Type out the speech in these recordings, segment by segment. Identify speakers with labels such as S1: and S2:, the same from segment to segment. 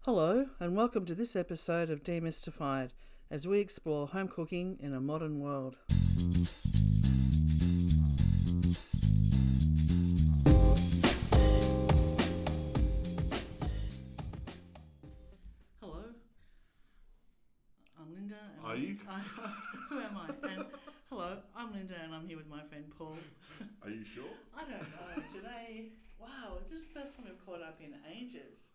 S1: Hello, and welcome to this episode of Demystified as we explore home cooking in a modern world. Hello, I'm Linda. And
S2: Are you?
S1: who am I? And hello, I'm Linda, and I'm here with my friend Paul.
S2: Are you sure?
S1: I don't know. Today, wow, it's just the first time we've caught up in ages.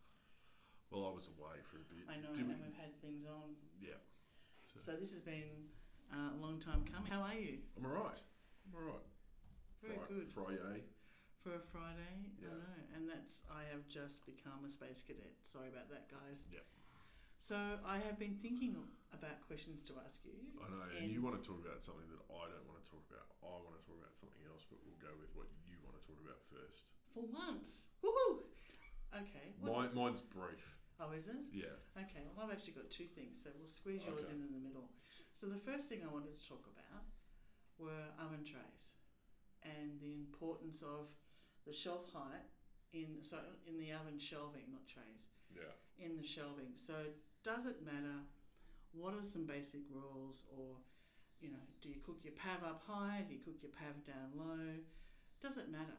S2: Well, I was away for a bit.
S1: I know, and we've had things on.
S2: Yeah.
S1: So this has been a long time coming. How are you?
S2: I'm alright.
S1: Very good.
S2: Friday.
S1: For a Friday,
S2: Yeah.
S1: I know. And I have just become a space cadet. Sorry about that, guys.
S2: Yeah.
S1: So I have been thinking about questions to ask you.
S2: I know, and you want to talk about something that I don't want to talk about. I want to talk about something else, but we'll go with what you want to talk about first.
S1: For once. Woohoo! Okay.
S2: Mine's brief.
S1: Oh, is it?
S2: Yeah.
S1: Okay, well, I've actually got two things, so we'll squeeze yours in the middle. So the first thing I wanted to talk about were oven trays and the importance of the shelf height in the oven shelving, not trays.
S2: Yeah.
S1: In the shelving. So does it matter? What are some basic rules? Or, do you cook your pav up high? Do you cook your pav down low? Does it matter?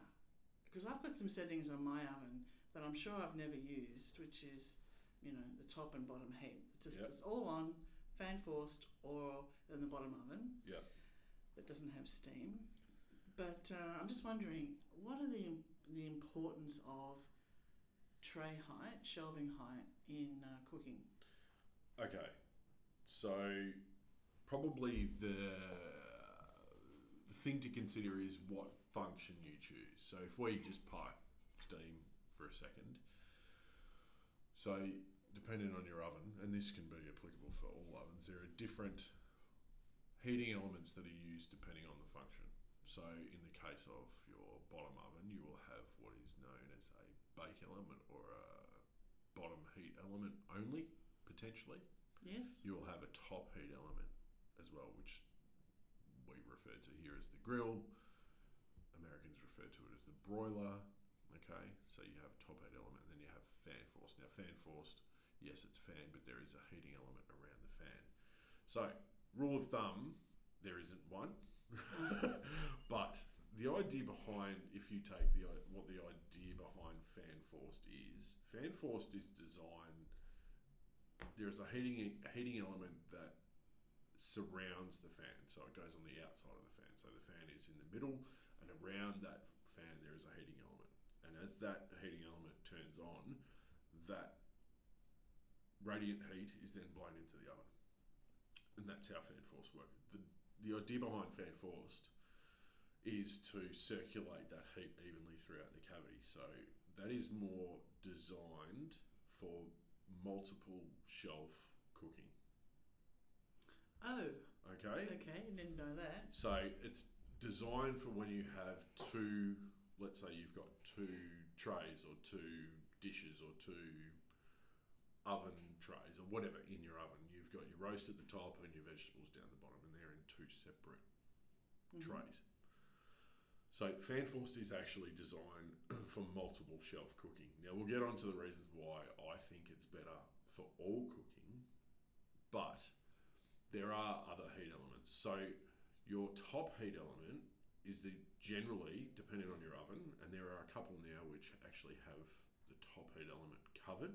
S1: Because I've got some settings on my oven that I'm sure I've never used, which is, the top and bottom heat. It's all on, fan forced, or in the bottom oven.
S2: Yeah.
S1: That doesn't have steam. But I'm just wondering, what are the importance of tray height, shelving height in cooking?
S2: Okay. So probably the thing to consider is what function you choose. So if we just pipe steam for a second, so depending on your oven, and this can be applicable for all ovens, there are different heating elements that are used depending on the function. So in the case of your bottom oven, you will have what is known as a bake element or a bottom heat element only, potentially.
S1: Yes.
S2: You will have a top heat element as well, which we refer to here as the grill. Americans refer to it as the broiler. Okay, so you have top heat element, and then you have fan forced. Now, fan forced, yes, it's fan, but there is a heating element around the fan. So, rule of thumb, there isn't one. But the idea behind, if you take what the idea behind fan forced is designed. There is a heating element that surrounds the fan, so it goes on the outside of the fan. So the fan is in the middle, and around that fan there is a heating element. And as that heating element turns on, that radiant heat is then blown into the oven, and that's how fan forced works. The idea behind fan forced is to circulate that heat evenly throughout the cavity. So that is more designed for multiple shelf cooking.
S1: Oh.
S2: Okay.
S1: Okay, I didn't know that.
S2: So it's designed for when you have two, let's say you've got two trays or two dishes or two oven trays or whatever in your oven. You've got your roast at the top and your vegetables down the bottom, and they're in two separate trays. So fan forced is actually designed for multiple shelf cooking. Now we'll get on to the reasons why I think it's better for all cooking, but there are other heat elements. So your top heat element is generally, depending on your oven, and there are a couple now which actually have the top heat element covered,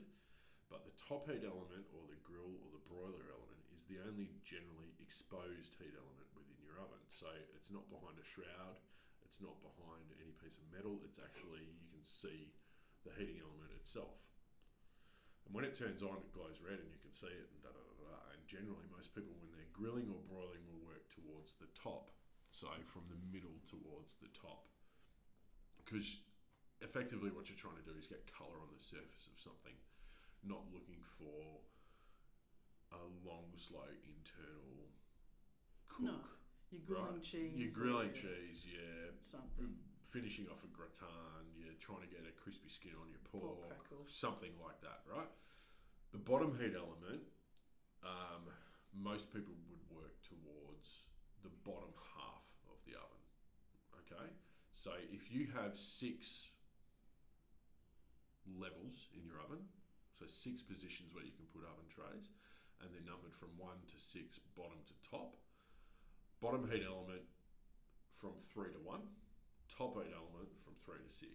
S2: but the top heat element or the grill or the broiler element is the only generally exposed heat element within your oven. So it's not behind a shroud, it's not behind any piece of metal, it's actually, you can see the heating element itself. And when it turns on, it glows red and you can see it and da-da-da-da. And generally most people, when they're grilling or broiling, will work towards the top. So from the middle towards the top. Because effectively what you're trying to do is get colour on the surface of something, not looking for a long, slow internal cook.
S1: No, you're grilling cheese.
S2: You're grilling cheese, yeah.
S1: Something.
S2: Finishing off a gratin, you're trying to get a crispy skin on your pork
S1: crackles.
S2: Something like that, right? The bottom heat element, most people would work towards the bottom half of the oven, okay? So if you have 6 levels in your oven, So 6 positions where you can put oven trays, and they're numbered from 1 to 6, bottom to top. Bottom heat element from 3 to 1, top heat element from 3 to 6.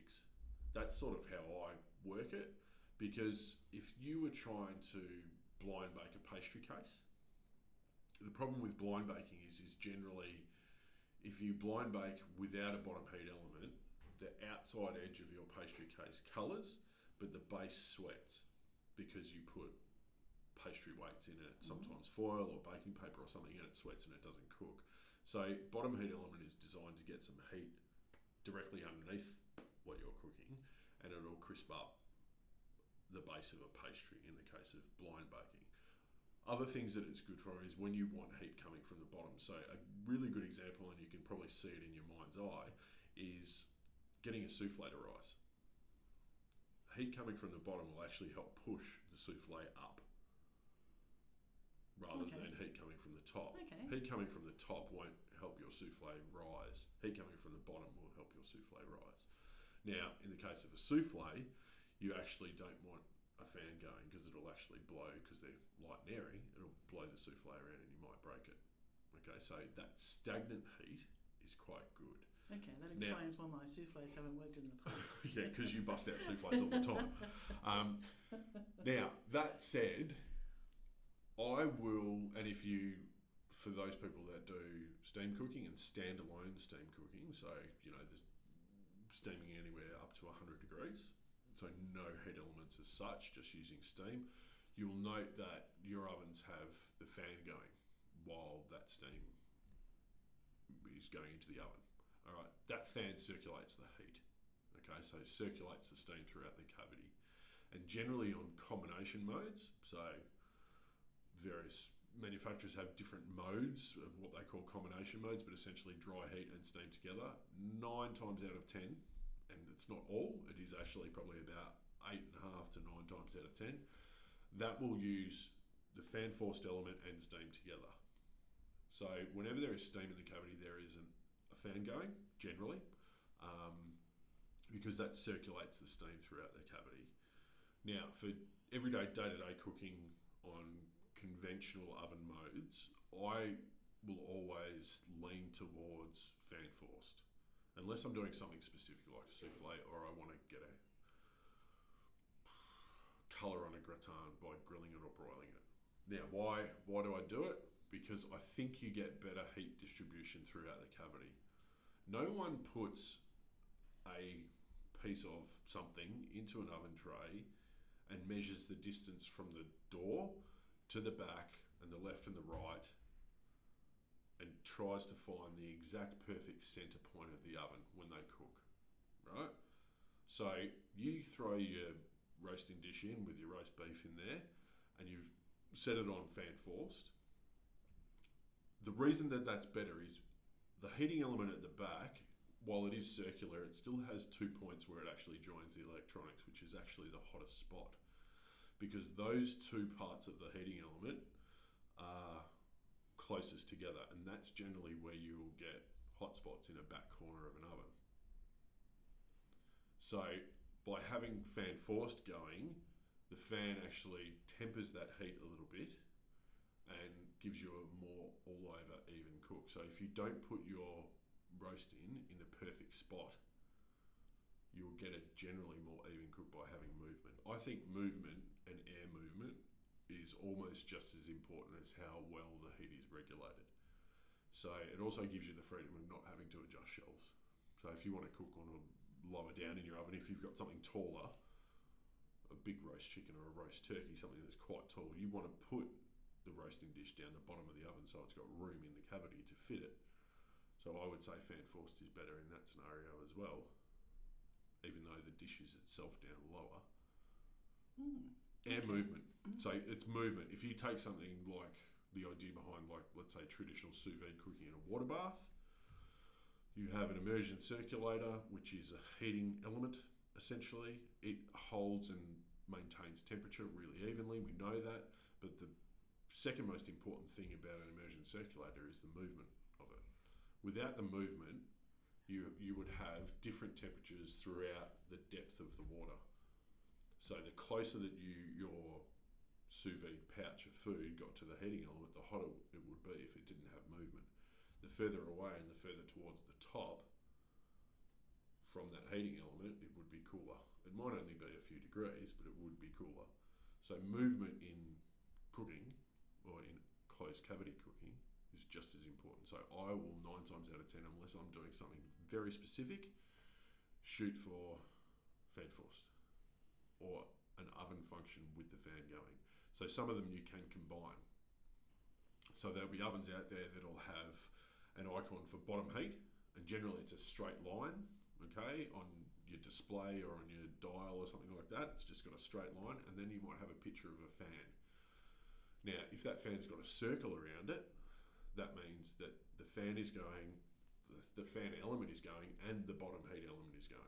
S2: That's sort of how I work it, because if you were trying to blind bake a pastry case, the problem with blind baking is generally, if you blind bake without a bottom heat element, the outside edge of your pastry case colours, but the base sweats because you put pastry weights in it, sometimes foil or baking paper or something, and it sweats and it doesn't cook. So bottom heat element is designed to get some heat directly underneath what you're cooking, and it'll crisp up the base of a pastry in the case of blind baking. Other things that it's good for is when you want heat coming from the bottom. So a really good example, and you can probably see it in your mind's eye, is getting a souffle to rise. Heat coming from the bottom will actually help push the souffle up rather than heat coming from the top. Heat coming from the top won't help your souffle rise. Heat coming from the bottom will help your souffle rise. Now, in the case of a souffle, you actually don't want a fan going because it'll actually blow, because they're light and airy, it'll blow the souffle around and you might break it. Okay, so that stagnant heat is quite good.
S1: Okay, that explains why my souffles haven't worked in the past.
S2: Yeah, because you bust out souffles all the time. Now, that said, I will, and if you, for those people that do steam cooking and standalone steam cooking, so, you know, the steaming anywhere up to 100 degrees, so no heat elements as such, just using steam, you'll note that your ovens have the fan going while that steam is going into the oven. All right, that fan circulates the heat. Okay, so circulates the steam throughout the cavity. And generally on combination modes, so various manufacturers have different modes of what they call combination modes, but essentially dry heat and steam together. 9 times out of 10, and it's not all, it is actually probably about 8.5 to 9 times out of 10, that will use the fan forced element and steam together. So whenever there is steam in the cavity, there isn't a fan going, generally, because that circulates the steam throughout the cavity. Now, for everyday day-to-day cooking on conventional oven modes, I will always lean towards fan forced, unless I'm doing something specific like a souffle, or I want to get a colour on a gratin by grilling it or broiling it. Now, why do I do it? Because I think you get better heat distribution throughout the cavity. No one puts a piece of something into an oven tray and measures the distance from the door to the back and the left and the right and tries to find the exact perfect center point of the oven when they cook, right? So you throw your roasting dish in with your roast beef in there and you've set it on fan forced. The reason that that's better is the heating element at the back, while it is circular, it still has 2 points where it actually joins the electronics, which is actually the hottest spot, because those 2 parts of the heating element are closest together, and that's generally where you will get hot spots in a back corner of an oven. So by having fan forced going, the fan actually tempers that heat a little bit and gives you a more all over even cook. So if you don't put your roast in the perfect spot, you'll get a generally more even cook by having movement. I think movement and air movement is almost just as important as how well the heat is regulated. So it also gives you the freedom of not having to adjust shelves. So if you want to cook on a lower down in your oven, if you've got something taller, a big roast chicken or a roast turkey, something that's quite tall, you want to put the roasting dish down the bottom of the oven so it's got room in the cavity to fit it. So I would say fan forced is better in that scenario as well, even though the dish is itself down lower. Air movement. So it's movement. If you take something like the idea behind, like, let's say traditional sous vide cooking in a water bath, you have an immersion circulator, which is a heating element, essentially. It holds and maintains temperature really evenly, we know that, but the second most important thing about an immersion circulator is the movement of it. Without the movement, you would have different temperatures throughout the depth of the water. So the closer that your sous vide pouch of food got to the heating element, the hotter it would be if it didn't have movement. The further away and the further towards the top from that heating element, it would be cooler. It might only be a few degrees, but it would be cooler. So movement in cooking or in closed cavity cooking is just as important. So I will 9 times out of 10, unless I'm doing something very specific, shoot for fan forced or an oven function with the fan going. So some of them you can combine. So there'll be ovens out there that'll have an icon for bottom heat, and generally it's a straight line, okay, on your display or on your dial or something like that. It's just got a straight line, and then you might have a picture of a fan. Now, if that fan's got a circle around it, that means that the fan is going, the fan element is going, and the bottom heat element is going.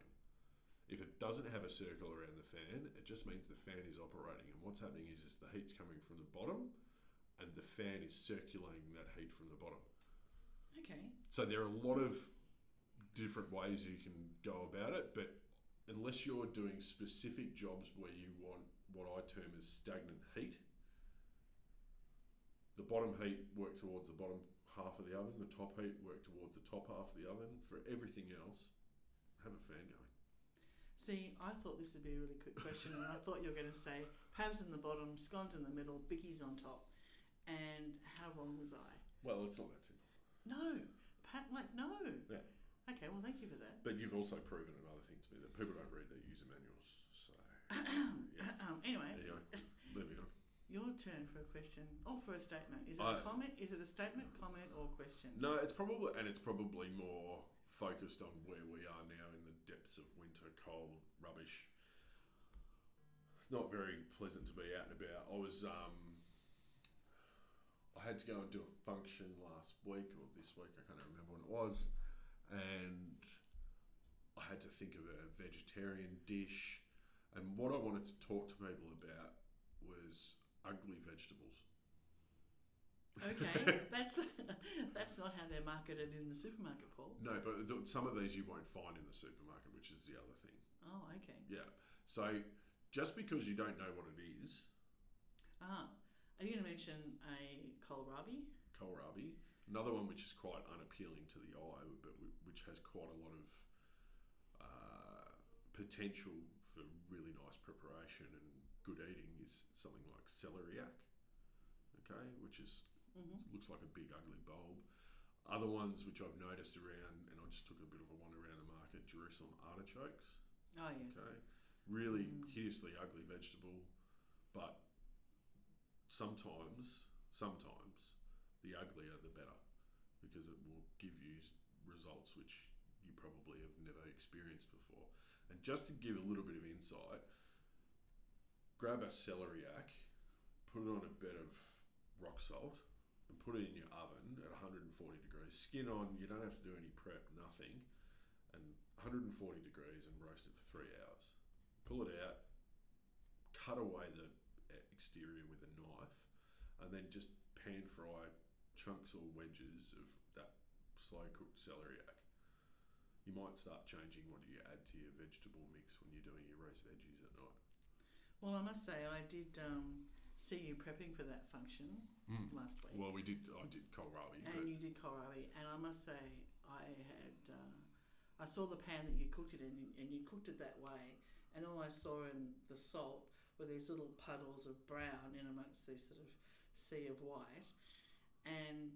S2: If it doesn't have a circle around the fan, it just means the fan is operating, and what's happening is the heat's coming from the bottom, and the fan is circulating that heat from the bottom.
S1: Okay.
S2: So there are a lot of different ways you can go about it, but unless you're doing specific jobs where you want what I term as stagnant heat, the bottom heat work towards the bottom half of the oven, the top heat work towards the top half of the oven. For everything else, have a fan going.
S1: See, I thought this would be a really quick question, and I thought you were going to say pavs in the bottom, scones in the middle, bickies on top. And how wrong was I?
S2: Well, it's not that simple.
S1: No. No.
S2: Yeah.
S1: Okay, well, thank you for that.
S2: But you've also proven another thing to me, that people don't read their user manuals. So,
S1: Anyway,
S2: moving on.
S1: Your turn for a question or for a statement. Is it a comment? Is it a statement, comment, or question?
S2: No, it's probably more focused on where we are now in the depths of winter, cold, rubbish. Not very pleasant to be out and about. I had to go and do a function last week or this week, I can't remember when it was, and I had to think of a vegetarian dish, and what I wanted to talk to people about was ugly vegetables.
S1: Okay, that's not how they're marketed in the supermarket, Paul.
S2: No, but some of these you won't find in the supermarket, which is the other thing.
S1: Oh, okay.
S2: Yeah. So just because you don't know what it is.
S1: Are you going to mention a kohlrabi?
S2: Kohlrabi. Another one which is quite unappealing to the eye, but which has quite a lot of potential for really nice preparation and good eating is something like celeriac. Okay, which is looks like a big ugly bulb. Other ones which I've noticed around, and I just took a bit of a wander around the market, Jerusalem artichokes.
S1: Oh yes.
S2: Okay, really hideously ugly vegetable, but sometimes the uglier the better, because it will give you results which you probably have never experienced before. And just to give a little bit of insight, grab a celeriac, put it on a bed of rock salt, and put it in your oven at 140 degrees. Skin on, you don't have to do any prep, nothing. And 140 degrees and roast it for 3 hours. Pull it out, cut away the exterior with a knife, and then just pan fry chunks or wedges of that slow cooked celeriac. You might start changing what you add to your vegetable mix when you're doing your roast veggies at night.
S1: Well, I must say I did see you prepping for that function last week.
S2: Well, I did kohlrabi.
S1: And you did kohlrabi, and I must say I saw the pan that you cooked it in, and you cooked it that way, and all I saw in the salt were these little puddles of brown in amongst this sort of sea of white, and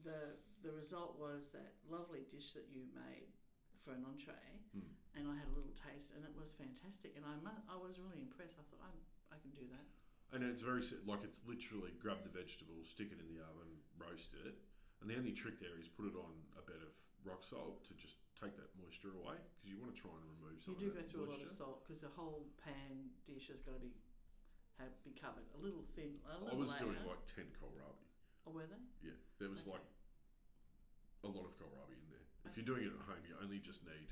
S1: the result was that lovely dish that you made for an entree, and I had a little taste, and it was fantastic, and I was really impressed. I thought I can do that.
S2: And it's it's literally grab the vegetable, stick it in the oven, roast it, and the only trick there is put it on a bed of rock salt to just take that moisture away, because you want to try and remove some of that moisture. You do
S1: go through a lot of salt, because the whole pan dish has got to be covered a little thin. I was
S2: doing like 10 kohlrabi.
S1: Oh, were they?
S2: Yeah, there was like a lot of kohlrabi in there. If you're doing it at home, you only just need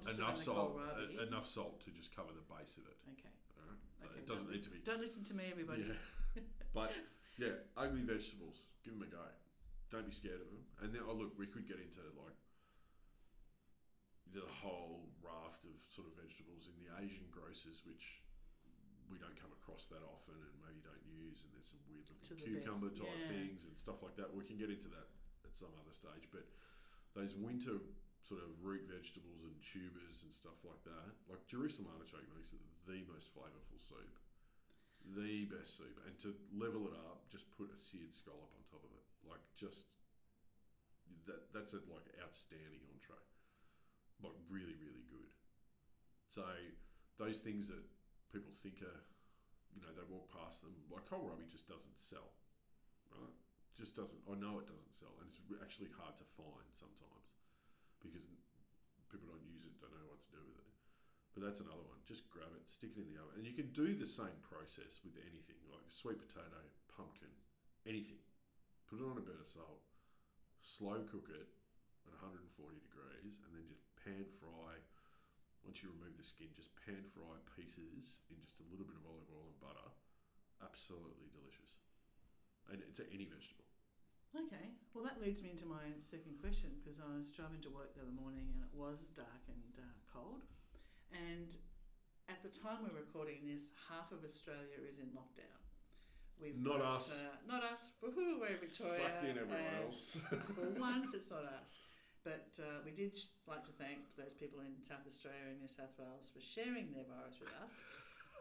S2: enough salt to just cover the base of it.
S1: Okay.
S2: All right.
S1: Okay.
S2: It doesn't need to be.
S1: Don't listen to me, everybody.
S2: Yeah. But yeah, ugly vegetables, give them a go. Don't be scared of them. And then, we could get into the whole raft of sort of vegetables in the Asian grocers, which we don't come across that often and maybe don't use, and there's some weird looking cucumber type things and stuff like that. We can get into that at some other stage, but those winter sort of root vegetables and tubers and stuff like that, like Jerusalem artichoke makes it the most flavourful soup, the best soup. And to level it up, just put a seared scallop on top of it, like just that's a like outstanding entree, like really really good. So those things that people think are, they walk past them, like kohlrabi just doesn't sell, right? Just doesn't. I know it doesn't sell, and it's actually hard to find sometimes because people don't use it, don't know what to do with it. But that's another one. Just grab it, stick it in the oven, and you can do the same process with anything, like sweet potato, pumpkin, anything. Put it on a bed of salt, slow cook it at 140 degrees, and then just pan fry. Once you remove the skin, just pan fry pieces in just a little bit of olive oil and butter. Absolutely delicious. And it's any vegetable.
S1: Okay, well that leads me into my second question, because I was driving to work the other morning and it was dark and cold. And at the time we're recording this, half of Australia is in lockdown.
S2: Not us.
S1: Not us. Woohoo, we're in Victoria.
S2: Sucked in everyone else.
S1: For once, it's not us. But we did like to thank those people in South Australia and New South Wales for sharing their virus with us.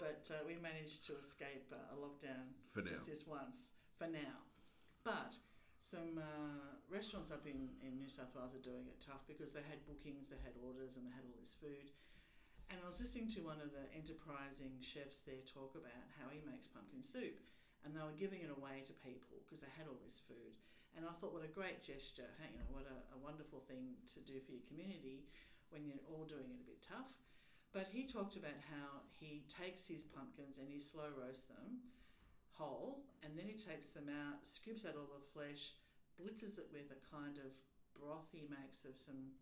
S1: But we managed to escape a lockdown
S2: for
S1: just this once, for now. But some restaurants up in New South Wales are doing it tough because they had bookings, they had orders, and they had all this food. And I was listening to one of the enterprising chefs there talk about how he makes pumpkin soup. And they were giving it away to people because they had all this food. And I thought, what a great gesture, what a wonderful thing to do for your community when you're all doing it a bit tough. But he talked about how he takes his pumpkins and he slow roasts them whole, and then he takes them out, scoops out all the flesh, blitzes it with a kind of broth he makes of some,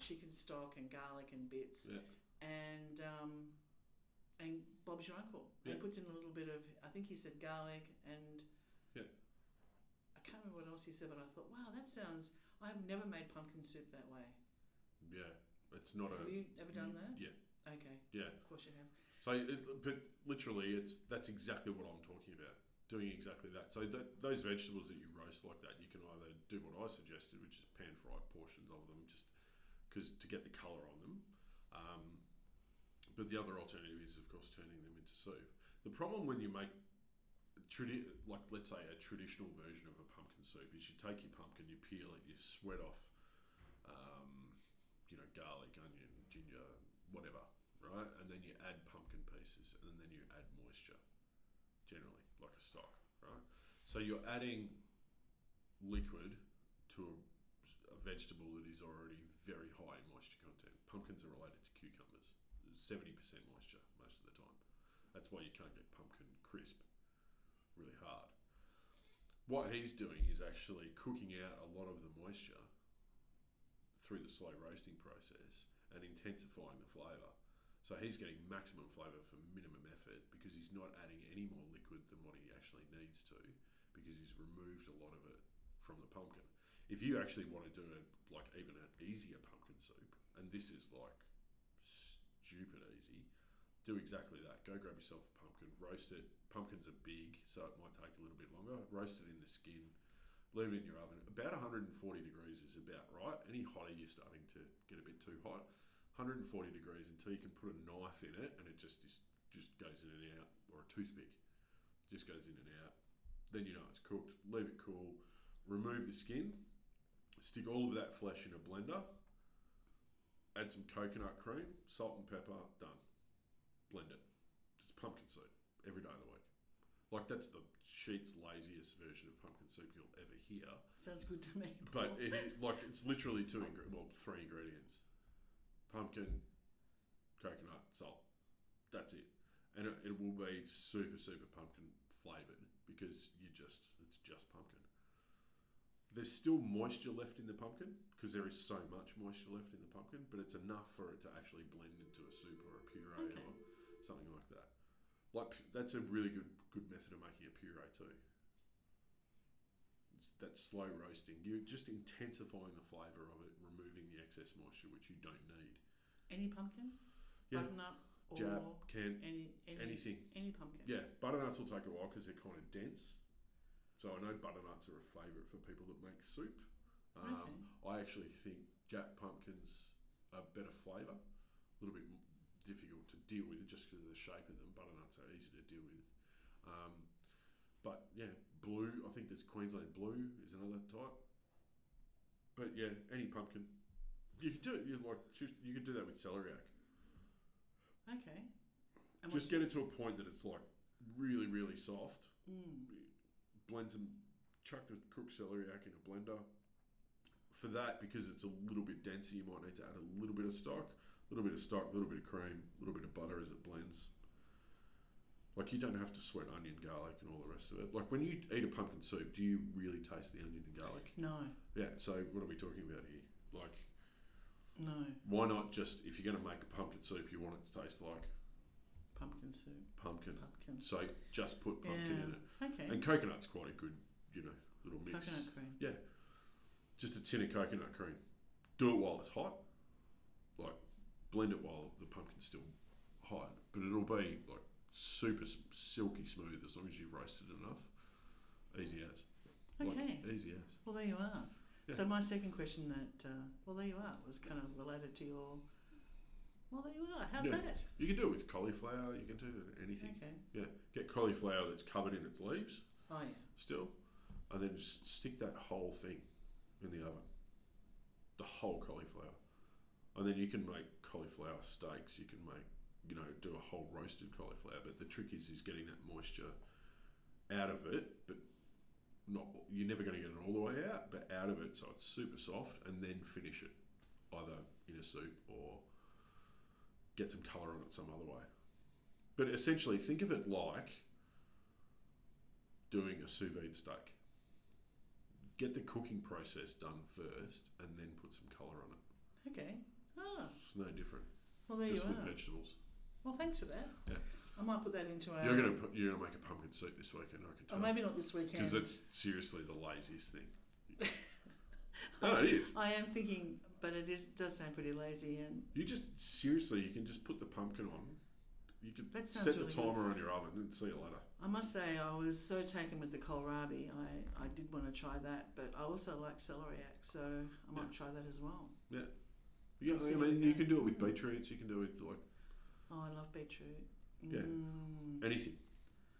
S1: chicken stock and garlic and bits.
S2: Yeah.
S1: And Bob's your uncle.
S2: Yeah.
S1: He puts in a little bit of, I think he said garlic and...
S2: Yeah.
S1: I can't remember what else he said, but I thought, wow, I have never made pumpkin soup that way.
S2: Yeah, it's not
S1: Have you ever done that?
S2: Yeah.
S1: Okay.
S2: Yeah.
S1: Of course you have.
S2: So, but literally, that's exactly what I'm talking about. Doing exactly that. So those vegetables that you roast like that, you can either do what I suggested, which is pan fry portions of them, just because to get the colour on them. But the other alternative is, of course, turning them into soup. The problem when you make let's say a traditional version of a pumpkin soup is you take your pumpkin, you peel it, you sweat off, garlic, onion, ginger, whatever, right? And then you add pumpkin pieces, and then you add moisture, generally, like a stock, right? So you're adding liquid to a vegetable that is already very high in moisture content. Pumpkins are related to cucumbers. 70% moisture most of the time. That's why you can't get pumpkin crisp really hard. What he's doing is actually cooking out a lot of the moisture through the slow roasting process and intensifying the flavour. So he's getting maximum flavour for minimum effort because he's not adding any more liquid than what he actually needs to, because he's removed a lot of it from the pumpkin. If you actually want to do even an easier pumpkin soup, and this is like stupid easy, do exactly that. Go grab yourself a pumpkin, roast it. Pumpkins are big, so it might take a little bit longer. Roast it in the skin, leave it in your oven. About 140 degrees is about right. Any hotter, you're starting to get a bit too hot. 140 degrees until you can put a knife in it and it just goes in and out, or a toothpick just goes in and out. Then you know it's cooked. Leave it cool. Remove the skin. Stick all of that flesh in a blender. Add some coconut cream, salt and pepper. Done. Blend it. It's pumpkin soup every day of the week. Like, that's the sheet's laziest version of pumpkin soup you'll ever hear.
S1: Sounds good to me.
S2: But it's literally 3 ingredients: pumpkin, coconut, salt. That's it, and it will be super super pumpkin flavoured because it's just pumpkin. There's still moisture left in the pumpkin because there is so much moisture left in the pumpkin, but it's enough for it to actually blend into a soup or a puree or something like that. Like, that's a really good method of making a puree too. that slow roasting. You're just intensifying the flavour of it, removing the excess moisture, which you don't need.
S1: Any pumpkin?
S2: Yeah.
S1: Butternut or
S2: Jab, can,
S1: anything? Any pumpkin?
S2: Yeah, butternuts will take a while because they're kind of dense. So I know butternuts are a favourite for people that make soup.
S1: Okay.
S2: I actually think Jap pumpkins are better flavour. A little bit difficult to deal with just because of the shape of them. Butternuts are easy to deal with. But yeah, blue. I think there's Queensland blue is another type. But yeah, any pumpkin. You could do it. You could do that with celeriac.
S1: Okay. And
S2: Just get it to a point that it's like really, really soft. Blend some, chuck the cooked celeriac in a blender. For that, because it's a little bit denser, you might need to add a little bit of stock, a little bit of cream, a little bit of butter as it blends. Like you don't have to sweat onion, garlic, and all the rest of it. Like when you eat a pumpkin soup, do you really taste the onion and garlic?
S1: No.
S2: Yeah. So what are we talking about here? Like,
S1: no.
S2: Why not just, if you're going to make a pumpkin soup, you want it to taste like
S1: pumpkin soup.
S2: Pumpkin. So just put pumpkin in it.
S1: Okay.
S2: And coconut's quite a good, little mix.
S1: Coconut cream.
S2: Yeah. Just a tin of coconut cream. Do it while it's hot. Like blend it while the pumpkin's still hot, but it'll be like super silky smooth as long as you've roasted it enough. Easy as.
S1: Okay.
S2: Like, easy as.
S1: Well, there you are.
S2: Yeah.
S1: So my second question there you are, was kind of related to your. Well, there you are. How's that?
S2: You can do it with cauliflower. You can do it with anything.
S1: Okay.
S2: Yeah. Get cauliflower that's covered in its leaves.
S1: Oh yeah.
S2: Still, and then just stick that whole thing in the oven. The whole cauliflower, and then you can make cauliflower steaks. You can make, do a whole roasted cauliflower. But the trick is getting that moisture out of it, but not. You're never going to get it all the way out, but out of it so it's super soft, and then finish it either in a soup or get some colour on it some other way. But essentially, think of it like doing a sous vide steak. Get the cooking process done first and then put some colour on it.
S1: Okay. Ah.
S2: It's no different.
S1: Well, there
S2: Just
S1: you are.
S2: with vegetables.
S1: Well, thanks for that.
S2: Yeah.
S1: I might put that into our.
S2: You're gonna make a pumpkin soup this weekend, I can tell.
S1: Or maybe not this weekend.
S2: Because it's seriously the laziest thing. No, it is.
S1: I am thinking, but does sound pretty lazy, and
S2: You can just put the pumpkin on. You can
S1: That sounds
S2: set the
S1: really
S2: timer on your oven and see you later.
S1: I must say I was so taken with the kohlrabi. I did want to try that, but I also like celeriac, so I might try that as well.
S2: Yeah,
S1: Let's see
S2: I
S1: how we
S2: mean,
S1: go.
S2: you can do it with beetroots. You can do it like
S1: Oh, I love beetroot.
S2: Yeah. anything.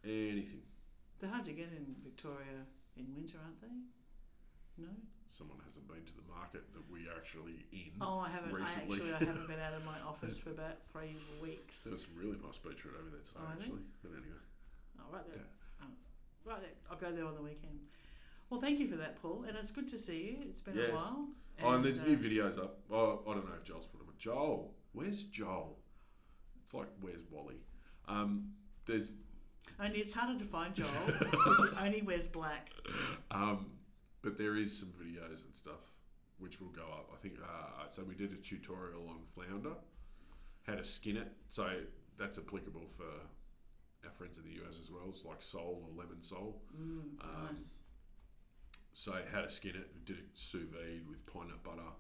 S1: They're hard to get in Victoria in winter, aren't they? No?
S2: Someone hasn't been to the market that we are actually in.
S1: Oh, I haven't.
S2: Recently.
S1: I haven't been out of my office for about 3 weeks.
S2: There was some really nice beetroot over there today,
S1: Oh,
S2: actually. But anyway.
S1: Oh, right there.
S2: Yeah.
S1: Oh, right there. I'll go there on the weekend. Well, thank you for that, Paul, and it's good to see you. It's been a while.
S2: And there's new videos up. Oh, I don't know if Joel's put them up. Joel, where's Joel? It's like, where's Wally? There's
S1: only it's harder to find Joel because he only wears black.
S2: But there is some videos and stuff which will go up. I think so. We did a tutorial on flounder, how to skin it. So that's applicable for our friends in the US as well. It's like sole or lemon sole.
S1: Nice.
S2: So how to skin it. We did it sous vide with pine nut butter.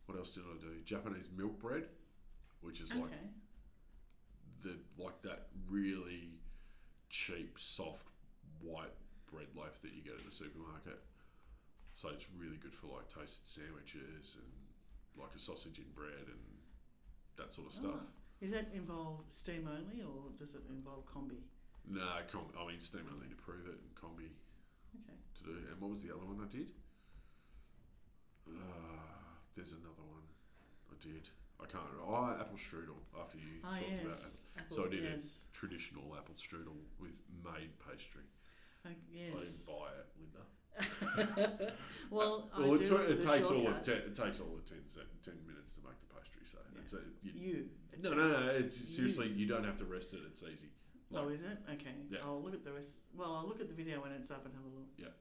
S2: What else did I do? Japanese milk bread, which is like that really cheap, soft, white bread loaf that you get at the supermarket. So it's really good for like toasted sandwiches and like a sausage in bread and that sort of stuff.
S1: Does that involve steam only or does it involve combi?
S2: No, steam only to prove it and combi to do. And what was the other one I did? There's another one I did. I can't remember. Apple strudel after you talked about it. So I did a traditional apple strudel with made pastry.
S1: Yes.
S2: I didn't buy it, Linda.
S1: Well,
S2: it takes all of 10 minutes to make the pastry. So no. It's seriously, you don't have to rest it. It's easy.
S1: Is it? Okay.
S2: Yeah.
S1: I'll look at the rest. Well, I'll look at the video when it's up and have a look.
S2: Yeah.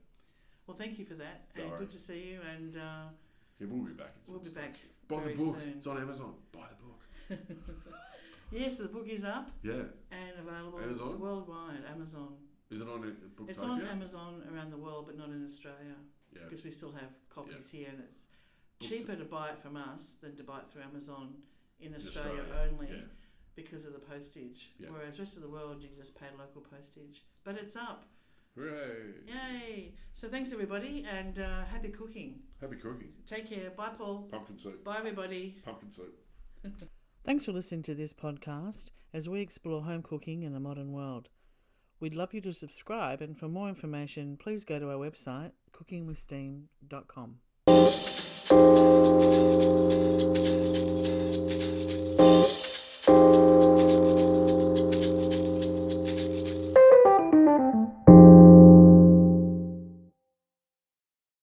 S1: Well, thank you for that, and good to see you. And
S2: we'll be back.
S1: We'll be back.
S2: Buy
S1: very
S2: the book.
S1: soon.
S2: It's on Amazon. Buy the book.
S1: Yes, the book is up.
S2: Yeah.
S1: And available
S2: Amazon?
S1: worldwide. Amazon.
S2: Is it on Booktopia?
S1: It's on Amazon around the world, but not in Australia.
S2: Yeah.
S1: Because we still have copies here, and it's cheaper to buy it from us than to buy it through Amazon in Australia only because of the postage. Yeah. Whereas rest of the world, you just pay local postage. But it's up.
S2: Hooray!
S1: Yay! So thanks everybody, and happy cooking.
S2: Happy cooking.
S1: Take care. Bye, Paul.
S2: Pumpkin soup.
S1: Bye, everybody.
S2: Pumpkin soup.
S1: Thanks for listening to this podcast as we explore home cooking in a modern world. We'd love you to subscribe, and for more information, please go to our website, cookingwithsteam.com.